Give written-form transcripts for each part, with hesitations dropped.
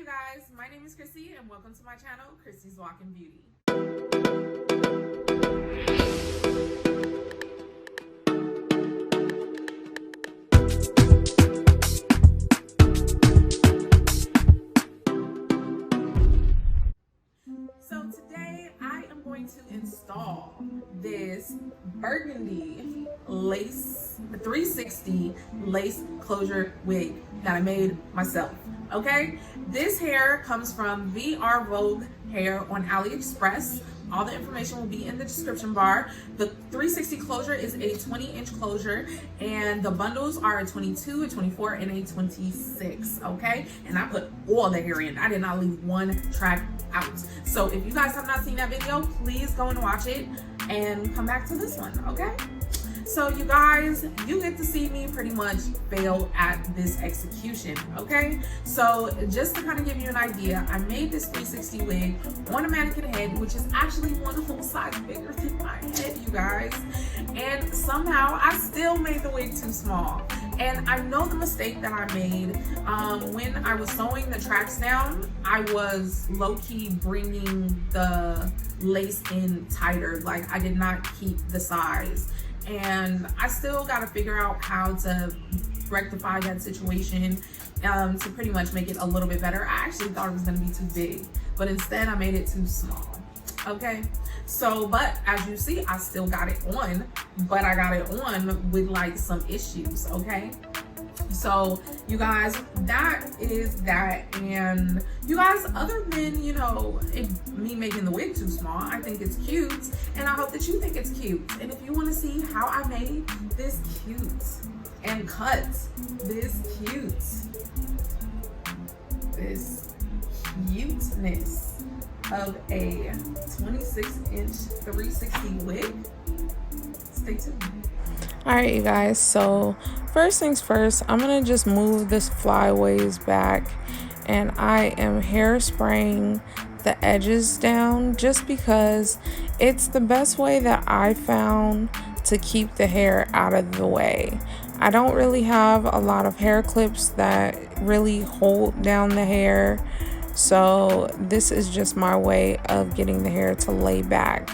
guys, my name is Chrissy and welcome to my channel, Chrissy's Walking Beauty. So today I am going to install this burgundy lace 360 lace closure wig that I made myself. Okay, this hair comes from VrVogue hair on Aliexpress. All the information will be in the description bar. The 360 closure is a 20-inch closure, and the bundles are a 22, a 24, and a 26, okay? And I put all the hair in. I did not leave one track out. So if you guys have not seen that video, please go and watch it and come back to this one, okay? So you guys, you get to see me pretty much fail at this execution, okay? So just to kind of give you an idea, I made this 360 wig on a mannequin head, which is actually one whole size bigger than my head, you guys. And somehow I still made the wig too small. And I know the mistake that I made when I was sewing the tracks down, I was low-key bringing the lace in tighter. Like I did not keep the size. And I still got to figure out how to rectify that situation to pretty much make it a little bit better. I actually thought it was going to be too big, but instead I made it too small. Okay, so but as you see, I still got it on, but I got it on with like some issues. Okay, so you guys, that is that. And you guys, other than, you know, me making the wig too small, I think it's cute, and I hope that you think it's cute. And if you want to see how I made this cute and cut this cuteness of a 26-inch 360 wig, stay tuned. Alright, you guys, so first things first, I'm gonna just move this flyaways back, and I am hairspraying the edges down just because it's the best way that I found to keep the hair out of the way. I don't really have a lot of hair clips that really hold down the hair, so this is just my way of getting the hair to lay back.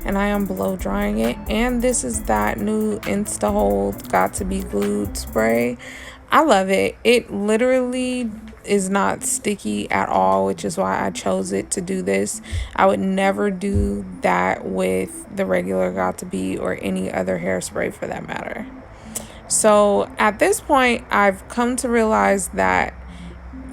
And I am blow drying it, and this is that new Insta Hold Got to Be Glued spray. I love it. It literally is not sticky at all, which is why I chose it to do this. I would never do that with the regular Got to Be or any other hairspray for that matter. So at this point, I've come to realize that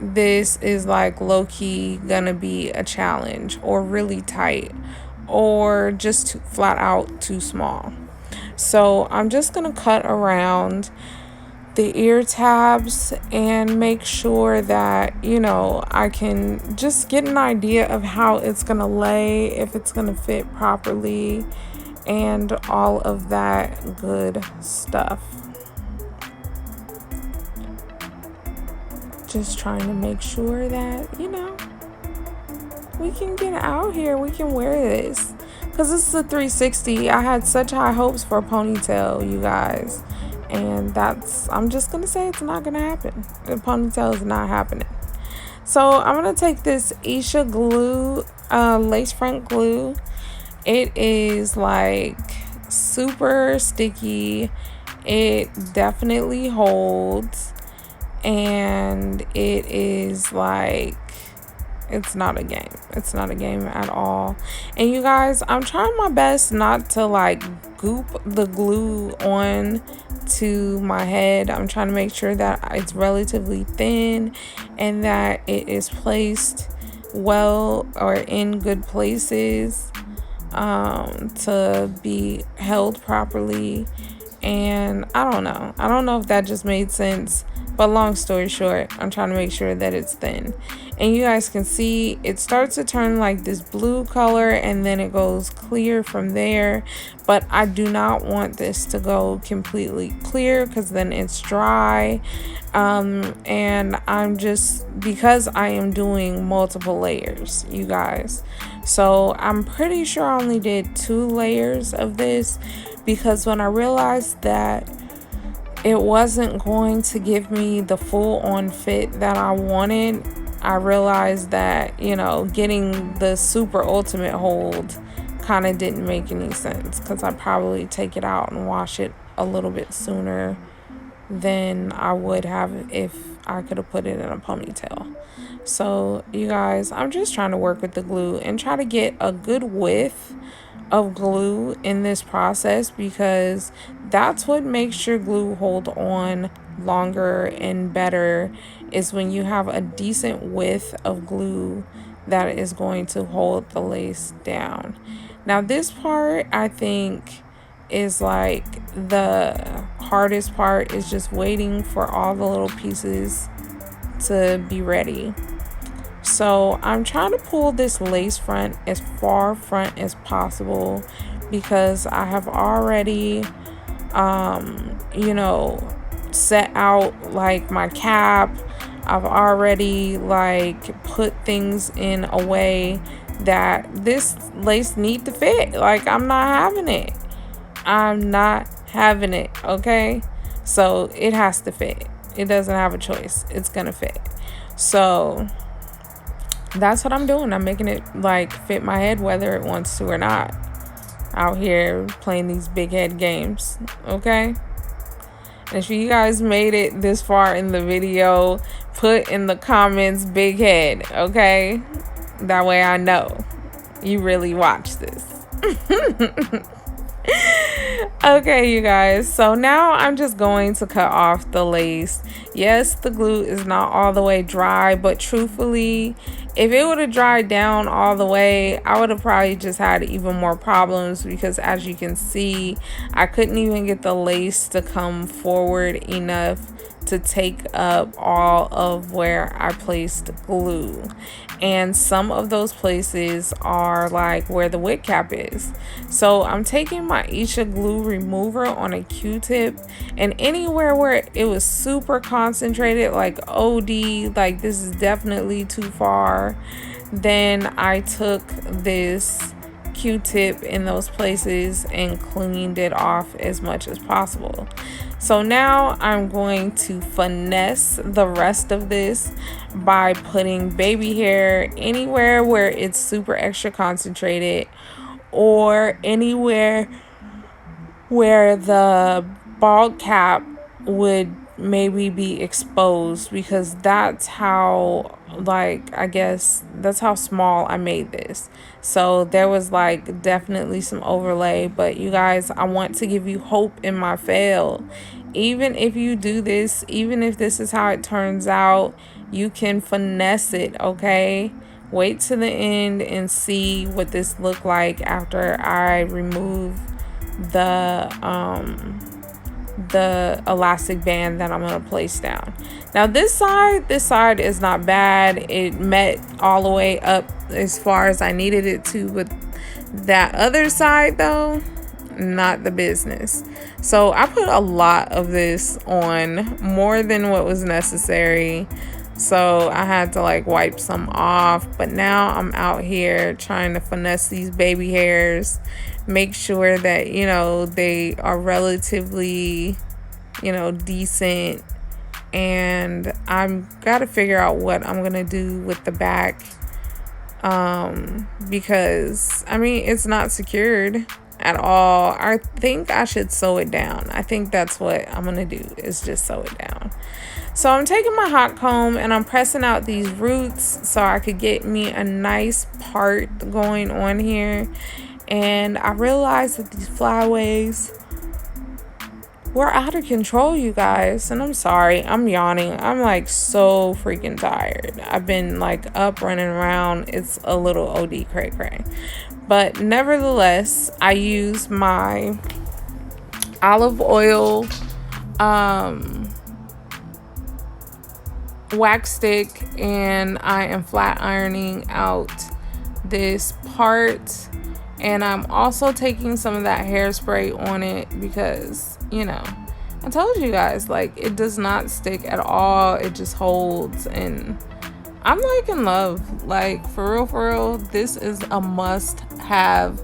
this is like low-key gonna be a challenge, or really tight, or just flat out too small. So I'm just gonna cut around the ear tabs and make sure that, you know, I can just get an idea of how it's gonna lay, if it's gonna fit properly, and all of that good stuff. Just trying to make sure that, you know, we can get out here, we can wear this, because this is a 360. I had such high hopes for a ponytail, you guys, and I'm just gonna say it's not gonna happen. The ponytail is not happening. So I'm gonna take this Isha glue, lace front glue. It is like super sticky. It definitely holds, and it is like, it's not a game. It's not a game at all. And you guys, I'm trying my best not to like goop the glue on to my head. I'm trying to make sure that it's relatively thin and that it is placed well or in good places to be held properly. And I don't know if that just made sense, but long story short, I'm trying to make sure that it's thin. And you guys can see it starts to turn like this blue color, and then it goes clear from there. But I do not want this to go completely clear, because then it's dry. And I'm just, because I am doing multiple layers, you guys, so I'm pretty sure I only did 2 layers of this, because when I realized that it wasn't going to give me the full on fit that I wanted, I realized that, you know, getting the super ultimate hold kind of didn't make any sense, because I probably take it out and wash it a little bit sooner than I would have if I could have put it in a ponytail. So you guys, I'm just trying to work with the glue and try to get a good width of glue in this process, because that's what makes your glue hold on longer and better, is when you have a decent width of glue that is going to hold the lace down. Now this part, I think, is like the hardest part, is just waiting for all the little pieces to be ready. So I'm trying to pull this lace front as far front as possible, because I have already you know, set out like my cap. I've already like put things in a way that this lace need to fit. Like, I'm not having it. I'm not having it, okay? So it has to fit. It doesn't have a choice. It's gonna fit. So that's what I'm doing. I'm making it like fit my head, whether it wants to or not. Out here playing these big head games, okay? And if you guys made it this far in the video, put in the comments big head, okay? That way I know you really watch this. Okay, you guys, so now I'm just going to cut off the lace. Yes, the glue is not all the way dry, but truthfully, if it would have dried down all the way, I would have probably just had even more problems, because as you can see, I couldn't even get the lace to come forward enough to take up all of where I placed glue. And some of those places are like where the wig cap is. So I'm taking my Isha glue remover on a Q-tip, and anywhere where it was super concentrated, like OD, like this is definitely too far, then I took this Q-tip in those places and cleaned it off as much as possible. So now I'm going to finesse the rest of this by putting baby hair anywhere where it's super extra concentrated, or anywhere where the bald cap would maybe be exposed, because that's how, like, I guess that's how small I made this. So there was like definitely some overlay, but you guys, I want to give you hope in my fail. Even if you do this, even if this is how it turns out, you can finesse it, okay? Wait to the end and see what this look like after I remove the elastic band that I'm gonna place down. Now this side is not bad. It met all the way up as far as I needed it to, but that other side though, not the business. So I put a lot of this on, more than what was necessary, so I had to like wipe some off. But now I'm out here trying to finesse these baby hairs, make sure that, you know, they are relatively, you know, decent. And I'm gotta figure out what I'm gonna do with the back, because I mean, it's not secured at all. I think I should sew it down. I think that's what I'm gonna do, is just sew it down. So I'm taking my hot comb and I'm pressing out these roots so I could get me a nice part going on here. And I realized that these flyaways were out of control, you guys. And I'm sorry, I'm yawning. I'm like so freaking tired. I've been like up running around. It's a little OD cray cray. But nevertheless, I use my olive oil wax stick, and I am flat ironing out this part. And I'm also taking some of that hairspray on it, because, you know, I told you guys, like, it does not stick at all. It just holds, and I'm like in love. Like, for real, this is a must-have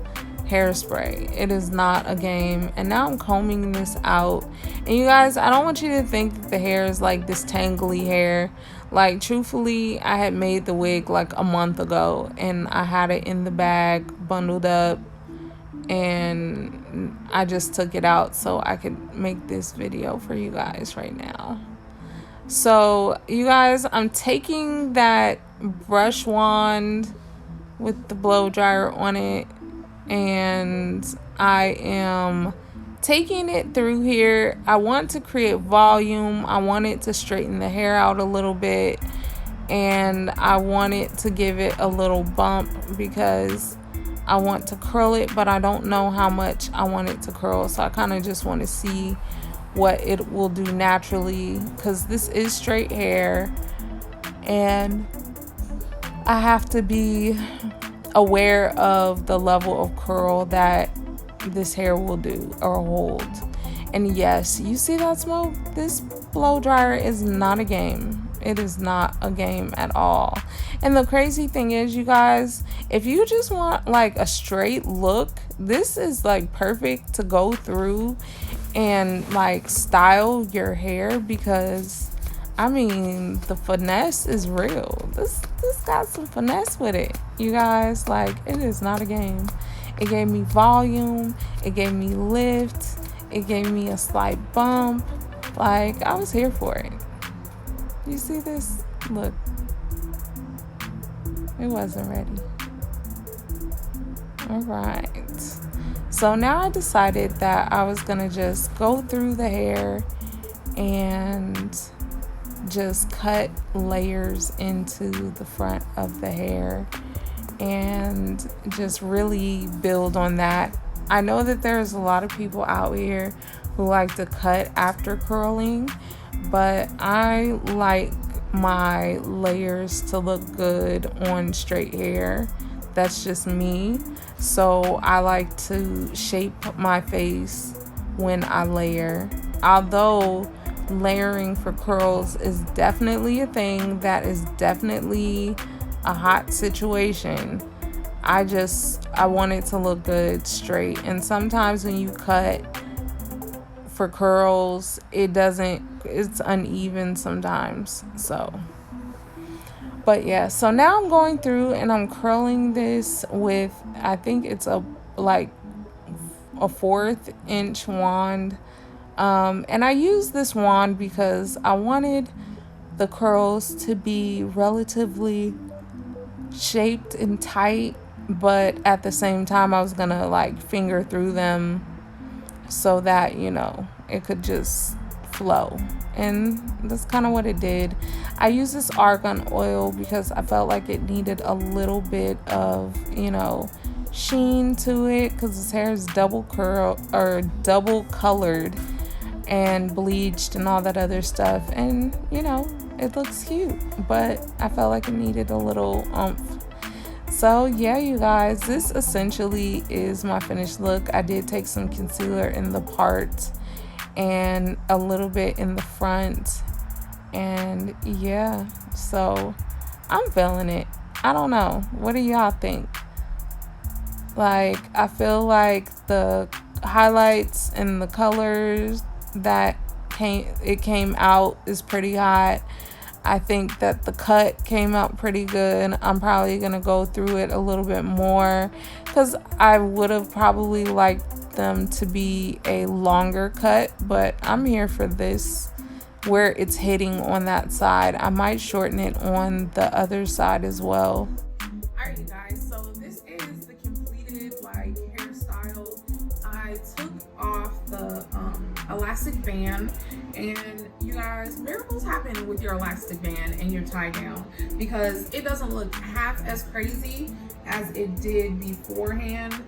hairspray. It is not a game. And now I'm combing this out. And you guys, I don't want you to think that the hair is like this tangly hair. Like, truthfully, I had made the wig like a month ago, and I had it in the bag, bundled up, and I just took it out so I could make this video for you guys right now. So, you guys, I'm taking that brush wand with the blow dryer on it, and I am taking it through here. I want to create volume. I want it to straighten the hair out a little bit, and I want it to give it a little bump because I want to curl it, but I don't know how much I want it to curl. So I kind of just want to see what it will do naturally, because this is straight hair and I have to be aware of the level of curl that this hair will do or hold. And yes, you see that smoke? This blow dryer is not a game. It is not a game at all. And the crazy thing is, you guys, if you just want like a straight look, this is like perfect to go through and like style your hair, because I mean, the finesse is real. This got some finesse with it, you guys. Like, it is not a game. It gave me volume, it gave me lift, it gave me a slight bump. Like, I was here for it. You see this? Look, it wasn't ready. All right, so now I decided that I was gonna just go through the hair and just cut layers into the front of the hair and just really build on that. I know that there's a lot of people out here who like to cut after curling, but I like my layers to look good on straight hair. That's just me. So I like to shape my face when I layer. Although layering for curls is definitely a thing, that is definitely a hot situation, I want it to look good straight. And sometimes when you cut for curls, it's uneven sometimes. So, but yeah, so now I'm going through and I'm curling this with, I think it's a 1/4 inch wand. And I use this wand because I wanted the curls to be relatively shaped and tight, but at the same time I was gonna like finger through them so that, you know, it could just flow. And that's kind of what it did. I used this argan oil because I felt like it needed a little bit of, you know, sheen to it, because his hair is double colored and bleached and all that other stuff, and you know, it looks cute, but I felt like it needed a little oomph. So yeah, you guys, this essentially is my finished look. I did take some concealer in the part and a little bit in the front, and yeah, so I'm feeling it. I don't know, what do y'all think? Like, I feel like the highlights and the colors that came out is pretty hot. I think that the cut came out pretty good. I'm probably gonna go through it a little bit more because I would have probably liked them to be a longer cut, but I'm here for this where it's hitting on that side. I might shorten it on the other side as well. Alright, you guys, so this is the completed like hairstyle. I took off the elastic band, and you guys, miracles happen with your elastic band and your tie down, because it doesn't look half as crazy as it did beforehand.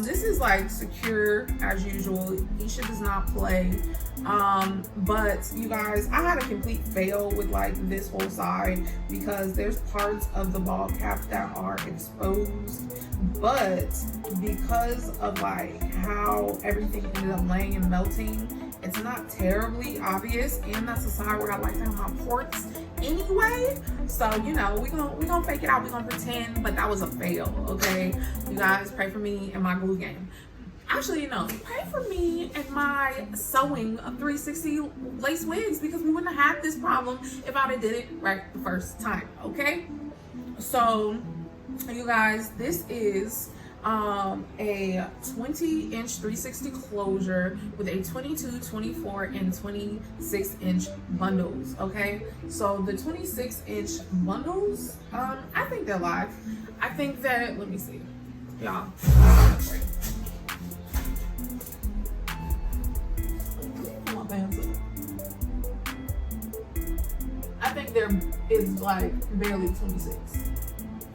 This is like secure as usual. Isha does not play. But you guys, I had a complete fail with like this whole side because there's parts of the ball cap that are exposed, but because of like how everything ended up laying and melting, it's not terribly obvious, and that's the side where I like to have my ports anyway. So, you know, we gonna fake it out, we gonna pretend, but that was a fail, okay? You guys pray for me and my glue game. Actually, no, pray for me and my sewing of 360 lace wigs, because we wouldn't have had this problem if I'd have did it right the first time, okay? So, you guys, this is a 20-inch 360 closure with a 22, 24, and 26-inch bundles, okay? So the 26-inch bundles, I think they're live. I think that, let me see, y'all. I think there is like barely 26.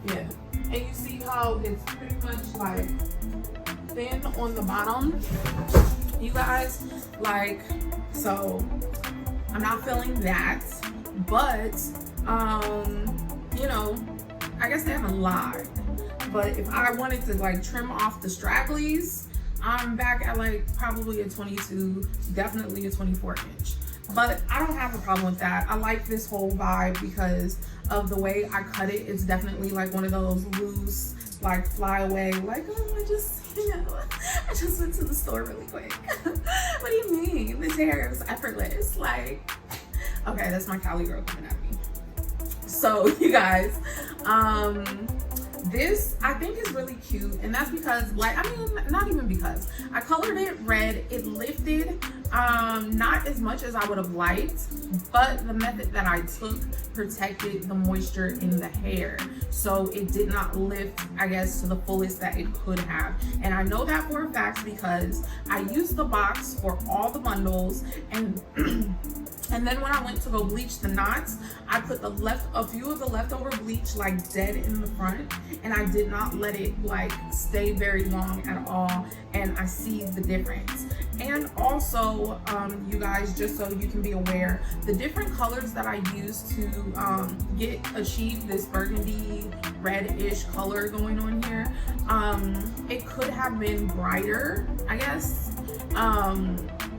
Yeah. And you see how it's pretty much like thin on the bottom, you guys, like, so I'm not feeling that, but you know, I guess they haven't lied. But if I wanted to like trim off the stragglies, I'm back at like probably a 22, definitely a 24-inch. But I don't have a problem with that. I like this whole vibe because of the way I cut it. It's definitely like one of those loose, like fly away, like, oh, I just went to the store really quick. What do you mean? This hair is effortless. Like, okay, that's my Cali girl coming at me. So you guys, this I think is really cute, and that's because, like, I mean, not even because I colored it red. It lifted not as much as I would have liked, but the method that I took protected the moisture in the hair, so it did not lift, I guess, to the fullest that it could have. And I know that for a fact because I used the box for all the bundles, and and then when I went to go bleach the knots, I put a few of the leftover bleach like dead in the front, and I did not let it like stay very long at all, and I see the difference. And also, you guys, just so you can be aware, the different colors that I used to achieve this burgundy red-ish color going on here, it could have been brighter, I guess.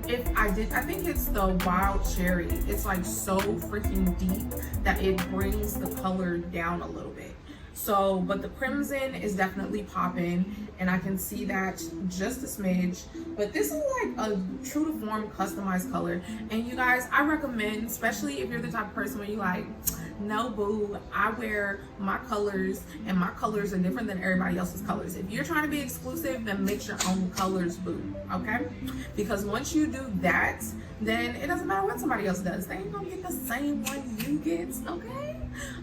If I think it's the wild cherry. It's like so freaking deep that it brings the color down a little bit. So, but the crimson is definitely popping, and I can see that just a smidge. But this is like a true to form customized color. And you guys, I recommend, especially if you're the type of person where you like, no boo, I wear my colors and my colors are different than everybody else's colors. If you're trying to be exclusive, then mix your own colors, boo, okay? Because once you do that, then it doesn't matter what somebody else does. They ain't gonna get the same one you get, okay?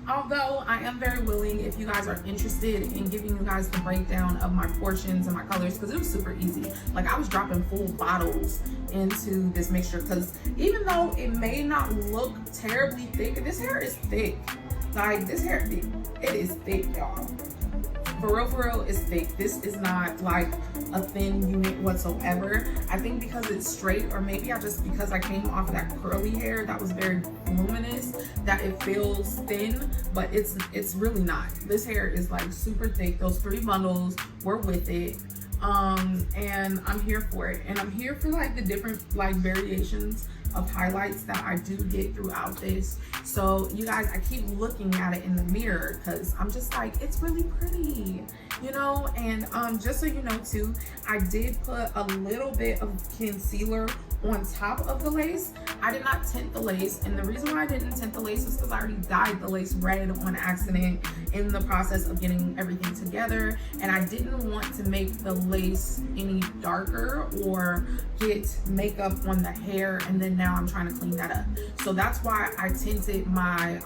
Although I am very willing, if you guys are interested in giving you guys the breakdown of my portions and my colors, because it was super easy. Like, I was dropping full bottles into this mixture, because even though it may not look terribly thick, this hair is thick. Like, this hair, it is thick, y'all. For real, it's thick. This is not like a thin unit whatsoever. I think because it's straight, or maybe because I came off that curly hair that was very voluminous, that it feels thin, but it's really not. This hair is like super thick. Those 3 bundles were with it. And I'm here for it. And I'm here for like the different like variations of highlights that I do get throughout this. So you guys, I keep looking at it in the mirror because I'm just like, it's really pretty, you know. And just so you know too, I did put a little bit of concealer on top of the lace. I did not tint the lace, and the reason why I didn't tint the lace is because I already dyed the lace red on accident in the process of getting everything together, and I didn't want to make the lace any darker or get makeup on the hair, and then now I'm trying to clean that up. So that's why I tinted my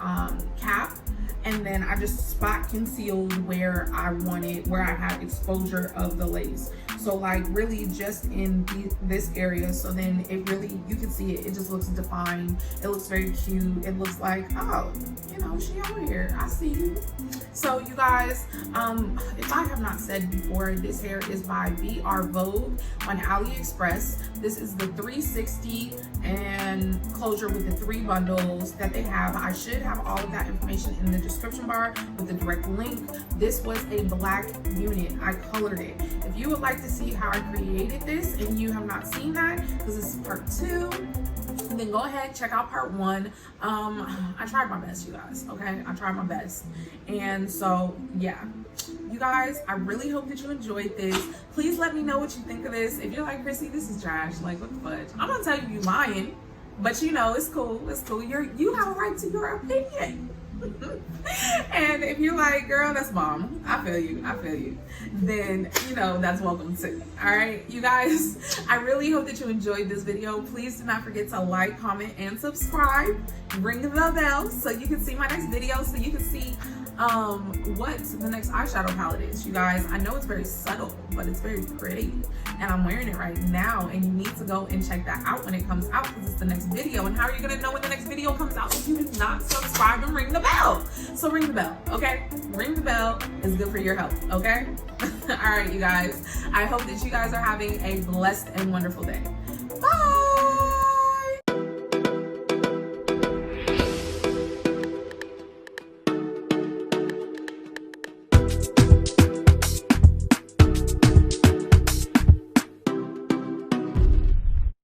cap, and then I just spot concealed where I had exposure of the lace. So like really just in this area, so then it really, you can see it just looks defined. It looks very cute. It looks like, oh, you know, she over here, I see you. So you guys, if I have not said before, this hair is by VrVogue on Aliexpress. This is the 360 and closure with the 3 bundles that they have. I should have all of that information in the description bar with the direct link. This was a black unit. I colored it. If you would like to see how I created this and you have not seen that, because this is part 2, then go ahead, check out part 1. I tried my best, you guys, okay? I tried my best. And so, yeah. you guys, I really hope that you enjoyed this. Please let me know what you think of this. If you're like, Chrissy, this is trash, like what the fudge, I'm gonna tell you lying, but you know, it's cool, it's cool. You have a right to your opinion. And if you're like, girl, that's bomb, I feel you, then you know that's welcome too. All right, you guys, I really hope that you enjoyed this video. Please do not forget to like, comment, and subscribe. Ring the bell so you can see my next video, so you can see what the next eyeshadow palette is. You guys, I know it's very subtle, but it's very pretty, and I'm wearing it right now, and you need to go and check that out when it comes out, because it's the next video. And how are you gonna know when the next video comes out if you did not subscribe and ring the bell? So ring the bell, okay? Ring the bell is good for your health, okay? All right, you guys, I hope that you guys are having a blessed and wonderful day.